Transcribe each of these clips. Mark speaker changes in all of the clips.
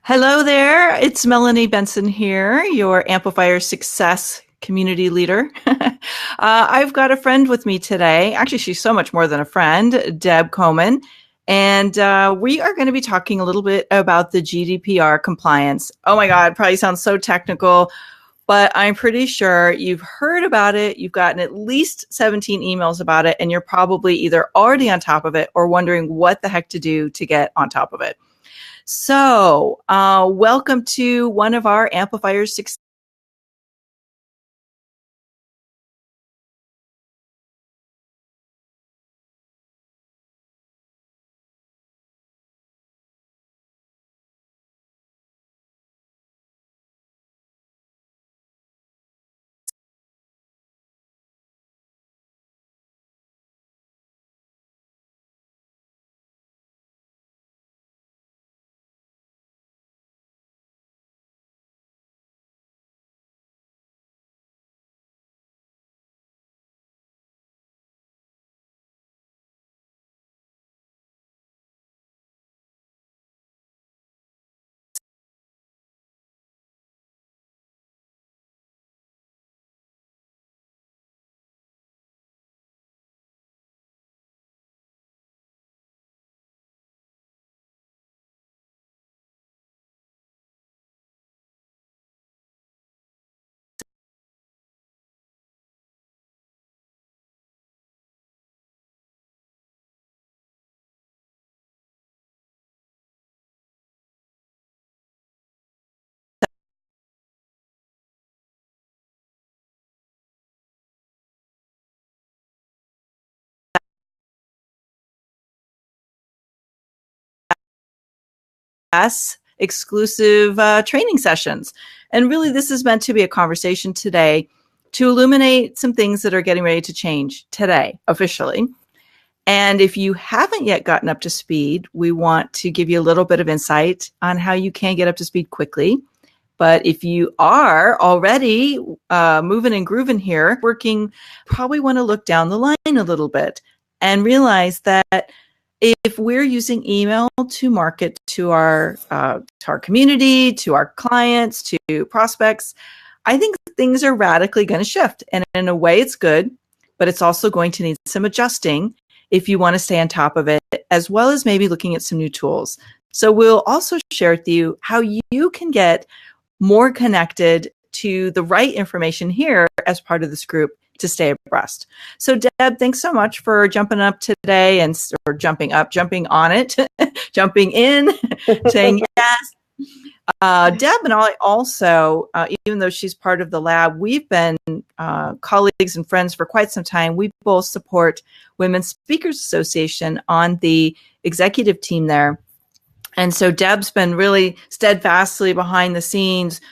Speaker 1: Hello there. It's Melanie Benson here, your Amplifier Success community leader. I've got a friend with me today. Actually, she's so much more than a friend, Deb Coman. And we are going to be talking a little bit about the GDPR compliance. Oh my God, it probably sounds so technical, but I'm pretty sure you've heard about it. You've gotten at least 17 emails about it, and you're probably either already on top of it or wondering what the heck to do to get on top of it. So, welcome to one of our Amplifier Success exclusive training sessions. And really, this is meant to be a conversation today to illuminate some things that are getting ready to change today, officially. And if you haven't yet gotten up to speed, we want to give you a little bit of insight on how you can get up to speed quickly. But if you are already moving and grooving here, working, probably want to look down the line a little bit and realize that if we're using email to market to our community, to our clients, to prospects, I think things are radically going to shift. And in a way, it's good, but it's also going to need some adjusting if you want to stay on top of it, as well as maybe looking at some new tools. So we'll also share with you how you can get more connected to the right information here as part of this group to stay abreast. So Deb, thanks so much for jumping up today or jumping on it, jumping in, saying yes. Deb and I also, even though she's part of the lab, we've been colleagues and friends for quite some time. We both support Women's Speakers Association on the executive team there. And so Deb's been really steadfastly behind the scenes,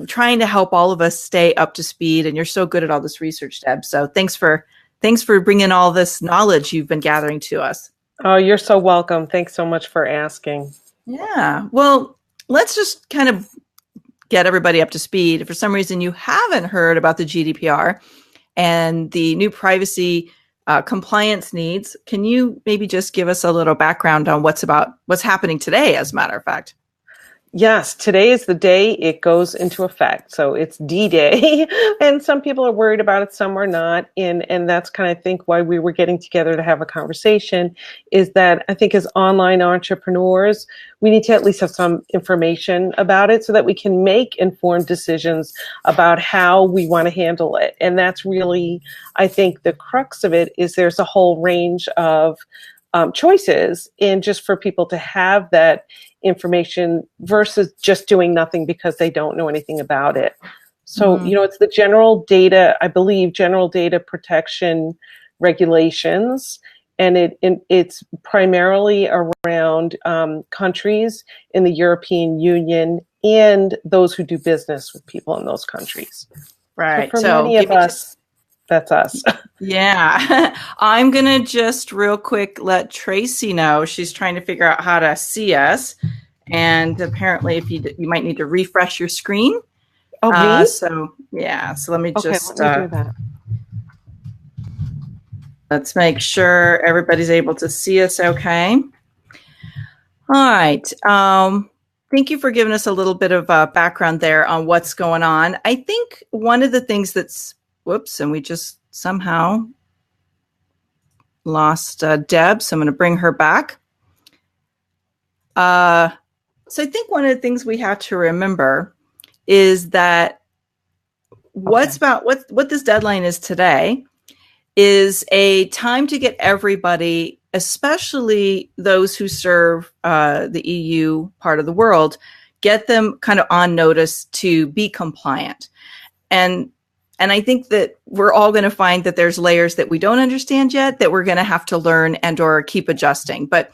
Speaker 1: trying to help all of us stay up to speed. And you're so good at all this research, Deb. So thanks for bringing all this knowledge you've been gathering to us.
Speaker 2: Oh, you're so welcome. Thanks so much for asking.
Speaker 1: Yeah. Well, let's just kind of get everybody up to speed. If for some reason you haven't heard about the GDPR and the new privacy compliance needs, can you maybe just give us a little background on what's happening today, as a matter of fact?
Speaker 2: Yes, today is the day it goes into effect. So it's D-Day, and some people are worried about it, some are not. And that's kind of, I think, why we were getting together to have a conversation, is that I think as online entrepreneurs, we need to at least have some information about it so that we can make informed decisions about how we want to handle it. And that's really, I think, the crux of it, is there's a whole range of choices, and just for people to have that information versus just doing nothing because they don't know anything about it. So, it's the general data protection regulations, and it's primarily around countries in the European Union and those who do business with people in those countries.
Speaker 1: Right.
Speaker 2: So for many of us, that's us.
Speaker 1: Yeah. I'm going to just real quick let Tracy know. She's trying to figure out how to see us. And apparently, if you might need to refresh your screen.
Speaker 2: Oh, me?
Speaker 1: So let me just
Speaker 2: let me do that.
Speaker 1: Let's make sure everybody's able to see us okay. All right. thank you for giving us a little bit of background there on what's going on. I think one of the things that's, whoops, and we just somehow lost Deb, so I'm going to bring her back. So I think one of the things we have to remember is that what this deadline is today is a time to get everybody, especially those who serve the EU part of the world, get them kind of on notice to be compliant. And I think that we're all going to find that there's layers that we don't understand yet that we're going to have to learn and or keep adjusting. But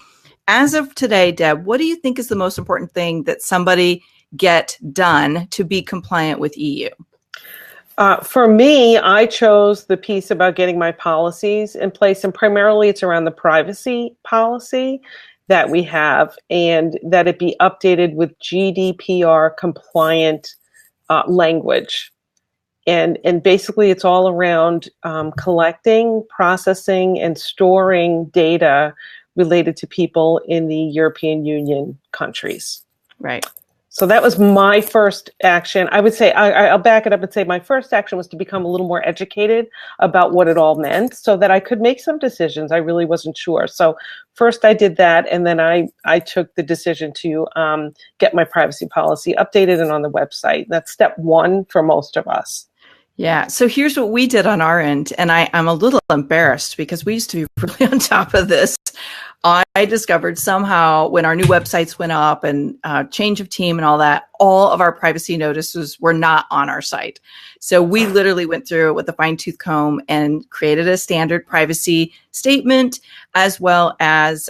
Speaker 1: as of today, Deb, what do you think is the most important thing that somebody get done to be compliant with EU?
Speaker 2: For me, I chose the piece about getting my policies in place, and primarily it's around the privacy policy that we have, and that it be updated with GDPR compliant language. And basically it's all around collecting, processing, and storing data related to people in the European Union countries.
Speaker 1: Right.
Speaker 2: So that was my first action. I would say, I'll back it up and say my first action was to become a little more educated about what it all meant so that I could make some decisions. I really wasn't sure. So first I did that, and then I took the decision to get my privacy policy updated and on the website. That's step one for most of us.
Speaker 1: Yeah. So here's what we did on our end. And I'm a little embarrassed because we used to be really on top of this. I discovered somehow when our new websites went up and change of team and all that, all of our privacy notices were not on our site. So we literally went through it with a fine tooth comb and created a standard privacy statement, as well as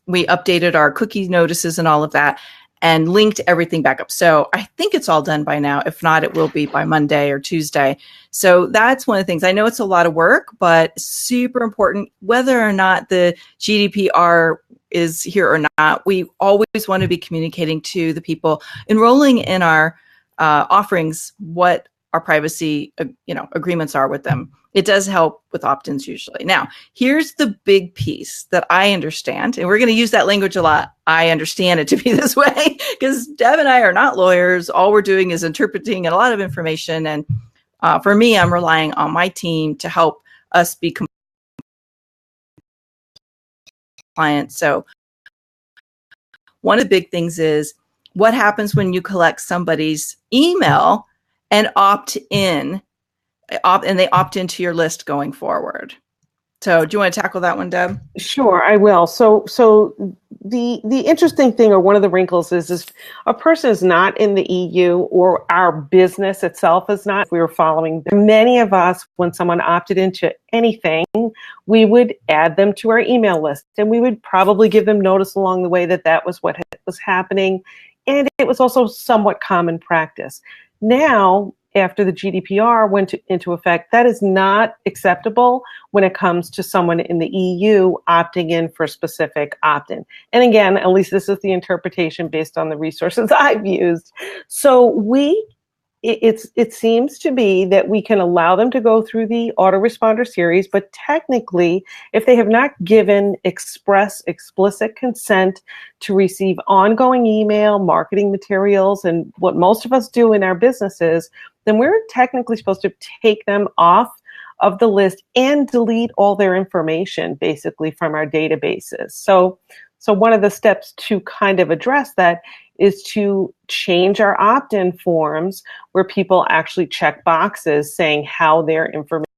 Speaker 1: we updated our cookie notices and all of that, and linked everything back up. So I think it's all done by now. If not, it will be by Monday or Tuesday. So that's one of the things. I know it's a lot of work, but super important, whether or not the GDPR is here or not. We always want to be communicating to the people enrolling in our offerings what our privacy agreements are with them. It does help with opt-ins usually. Now, here's the big piece that I understand, and we're going to use that language a lot. I understand it to be this way because Deb and I are not lawyers. All we're doing is interpreting a lot of information. And for me, I'm relying on my team to help us be compliant. So one of the big things is what happens when you collect somebody's email and opt in, and they opt into your list going forward. So do you want to tackle that one, Deb?
Speaker 2: Sure, I will. So the interesting thing, or one of the wrinkles, is a person is not in the EU, or our business itself is not. If we were following many of us, when someone opted into anything, we would add them to our email list, and we would probably give them notice along the way that that was what was happening, and it was also somewhat common practice. Now, after the GDPR went into effect, that is not acceptable when it comes to someone in the EU opting in for a specific opt-in. And again, at least this is the interpretation based on the resources I've used. So it seems to be that we can allow them to go through the autoresponder series, but technically, if they have not given explicit consent to receive ongoing email, marketing materials, and what most of us do in our businesses, then we're technically supposed to take them off of the list and delete all their information basically from our databases. So one of the steps to kind of address that is to change our opt-in forms where people actually check boxes saying how their information